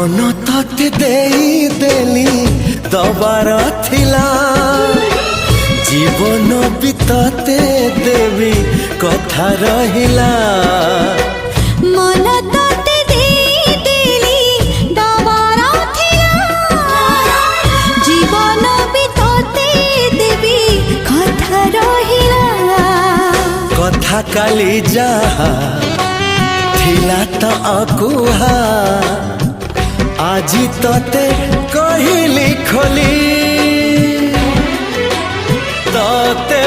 मन तते देई देली दबार थिला जीवन भी तते देवी कथा रहिला मन तते देई देली दबार थिला जीवन भी तते देवी कथा रहिला कथा काली जहा थिला त अकुहा आजी तते कहली खोली तते